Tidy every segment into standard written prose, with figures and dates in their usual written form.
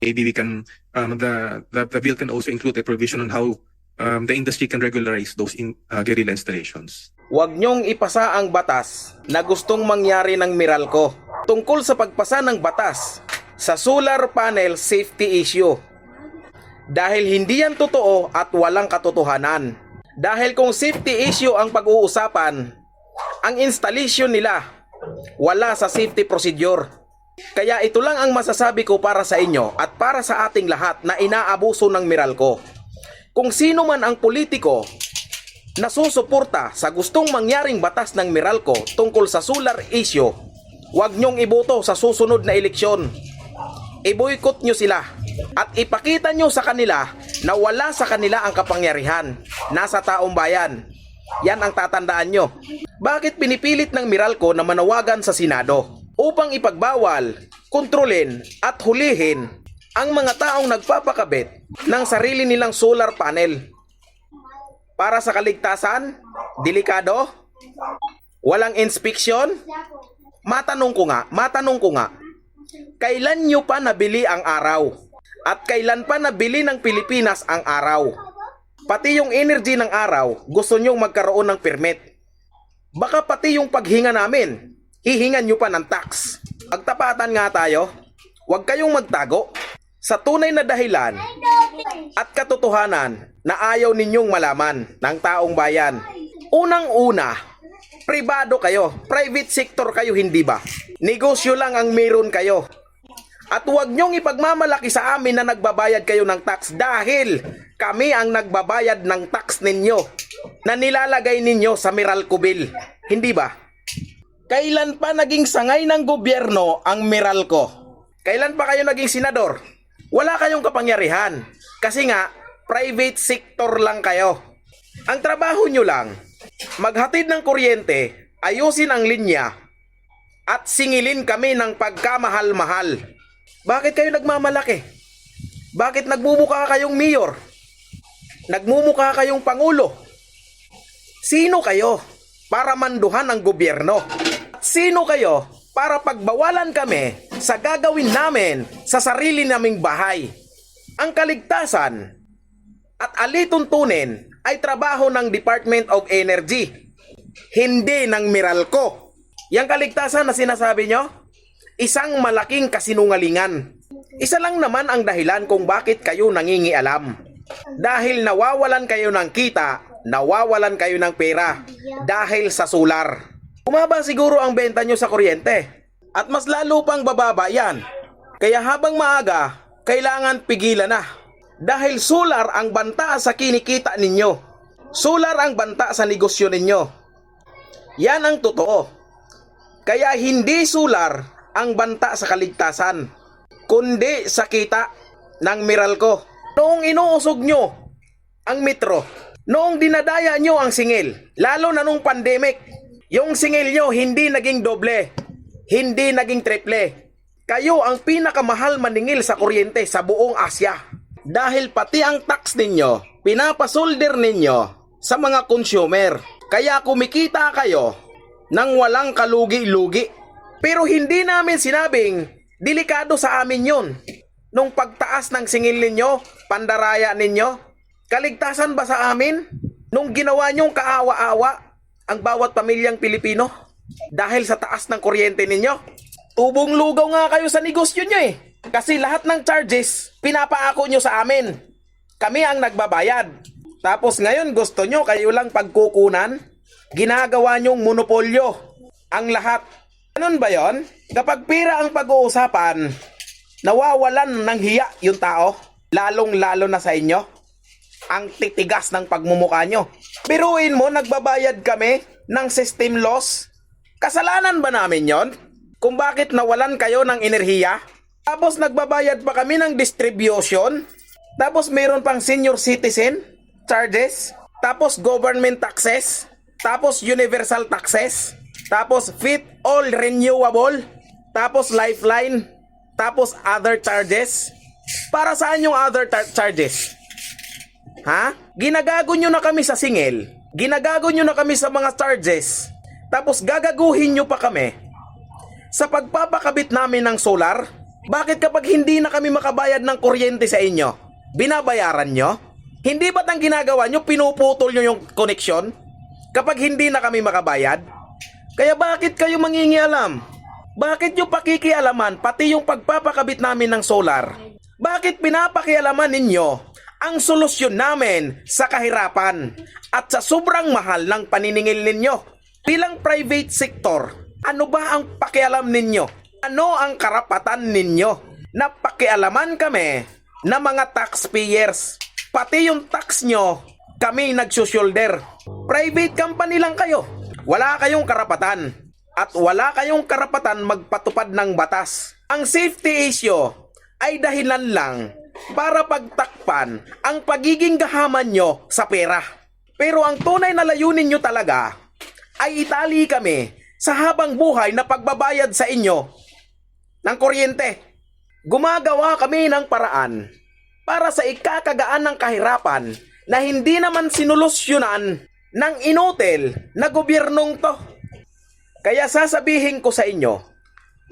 maybe we can the bill can also include a provision on how the industry can regularize those guerrilla installations. Huwag niyong ipasa ang batas na gustong mangyari ng Meralco tungkol sa pagpasa ng batas sa solar panel safety issue. Dahil hindi yan totoo at walang katotohanan. Dahil kung safety issue ang pag-uusapan, ang installation nila wala sa safety procedure. Kaya ito lang ang masasabi ko para sa inyo at para sa ating lahat na inaabuso ng Meralco. Kung sino man ang politiko na susuporta sa gustong mangyaring batas ng Meralco tungkol sa solar issue, huwag nyong iboto sa susunod na eleksyon. I-boycott nyo sila at ipakita nyo sa kanila na wala sa kanila ang kapangyarihan. Nasa taong bayan. Yan ang tatandaan nyo. Bakit pinipilit ng Meralco na manawagan sa Senado upang ipagbawal, kontrolin at hulihin ang mga taong nagpapakabit ng sarili nilang solar panel? Para sa kaligtasan? Delikado? Walang inspeksyon? Matanong ko nga, kailan nyo pa nabili ang araw? At kailan pa nabili ng Pilipinas ang araw? Pati yung energy ng araw, gusto nyong magkaroon ng permit. Baka pati yung paghinga namin, hihingan nyo pa ng tax. Magtapatan nga tayo, huwag kayong magtago sa tunay na dahilan at katotohanan na ayaw ninyong malaman ng taong bayan. Unang-una, pribado kayo, private sector kayo, hindi ba? Negosyo lang ang meron kayo. At huwag nyong ipagmamalaki sa amin na nagbabayad kayo ng tax dahil kami ang nagbabayad ng tax ninyo na nilalagay ninyo sa Meralco bill. Hindi ba? Kailan pa naging sangay ng gobyerno ang Meralco? Kailan pa kayo naging senador? Wala kayong kapangyarihan. Kasi nga, private sector lang kayo. Ang trabaho nyo lang, maghatid ng kuryente, ayusin ang linya, at singilin kami ng pagkamahal-mahal. Bakit kayo nagmamalaki? Bakit nagmumukha kayong mayor? Nagmumukha kayong pangulo? Sino kayo para manduhan ang gobyerno? At sino kayo para pagbawalan kami sa gagawin namin sa sarili naming bahay? Ang kaligtasan at alituntunin ay trabaho ng Department of Energy, hindi ng Meralco. Yang kaligtasan na sinasabi nyo, isang malaking kasinungalingan. Isa lang naman ang dahilan kung bakit kayo nangingialam. Dahil nawawalan kayo ng kita, nawawalan kayo ng pera dahil sa solar. Bumaba siguro ang benta nyo sa kuryente at mas lalo pang bababa yan. Kaya habang maaga, kailangan pigilan na. Dahil solar ang banta sa kinikita ninyo. Solar ang banta sa negosyo ninyo. Yan ang totoo. Kaya hindi solar ang banta sa kaligtasan, kundi sa kita ng Meralco. Noong inuusog nyo ang metro, noong dinadaya nyo ang singil, lalo na nung pandemic, yung singil nyo hindi naging doble, hindi naging triple. Kayo ang pinakamahal maningil sa kuryente sa buong Asya. Dahil pati ang tax ninyo, pinapasolder ninyo sa mga consumer. Kaya kumikita kayo nang walang kalugi-lugi. Pero hindi namin sinabing delikado sa amin yun. Nung pagtaas ng singil ninyo, pandaraya ninyo, kaligtasan ba sa amin? Nung ginawa nyong kaawa-awa ang bawat pamilyang Pilipino dahil sa taas ng kuryente ninyo, tubong lugaw nga kayo sa negosyo nyo eh. Kasi lahat ng charges, pinapaako nyo sa amin. Kami ang nagbabayad. Tapos ngayon gusto nyo kayo lang pagkukunan, ginagawa nyong monopolyo ang lahat. Ganun ba yon? Kapag pira ang pag-uusapan, nawawalan ng hiya yung tao, lalong-lalo na sa inyo. Ang titigas ng pagmumukha nyo. Biruin mo, nagbabayad kami ng system loss. Kasalanan ba namin yon? Kung bakit nawalan kayo ng enerhiya? Tapos nagbabayad pa kami ng distribution? Tapos mayroon pang senior citizen charges? Tapos government taxes? Tapos universal taxes? Tapos fit all renewable, tapos lifeline, tapos other charges. Para saan yung other charges? Ha? Ginagago nyo na kami sa singil, ginagago nyo na kami sa mga charges, tapos gagaguhin nyo pa kami sa pagpapakabit namin ng solar. Bakit kapag hindi na kami makabayad ng kuryente sa inyo, binabayaran nyo? Hindi ba't ang ginagawa nyo, pinuputol nyo yung koneksyon? Kapag hindi na kami makabayad? Kaya bakit kayo mangingialam? Bakit nyo pakikialaman pati yung pagpapakabit namin ng solar? Bakit pinapakialaman ninyo ang solusyon namin sa kahirapan at sa sobrang mahal ng paniningil ninyo? Bilang private sector, ano ba ang pakialam ninyo? Ano ang karapatan ninyo na pakialaman kami na mga taxpayers? Pati yung tax nyo, kami nagsusyolder. Private company lang kayo. Wala kayong karapatan. At wala kayong karapatan magpatupad ng batas. Ang safety issue ay dahilan lang para pagtakpan ang pagiging gahaman nyo sa pera. Pero ang tunay na layunin nyo talaga ay itali kami sa habang buhay na pagbabayad sa inyo ng kuryente. Gumagawa kami ng paraan para sa ikakagaan ng kahirapan na hindi naman sinolusyonan ng inutil na gobyernong to. Kaya sasabihin ko sa inyo,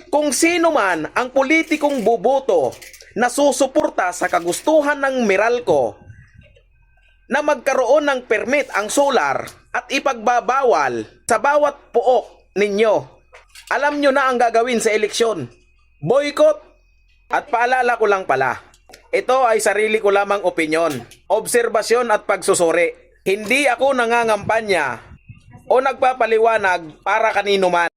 kung sino man ang politikong buboto na susuporta sa kagustuhan ng Meralco na magkaroon ng permit ang solar at ipagbabawal sa bawat pook ninyo, alam nyo na ang gagawin sa eleksyon. Boycott. At paalala ko lang pala, ito ay sarili ko lamang opinyon, obserbasyon at pagsusuri. Hindi ako nangangampanya o nagpapaliwanag para kanino man.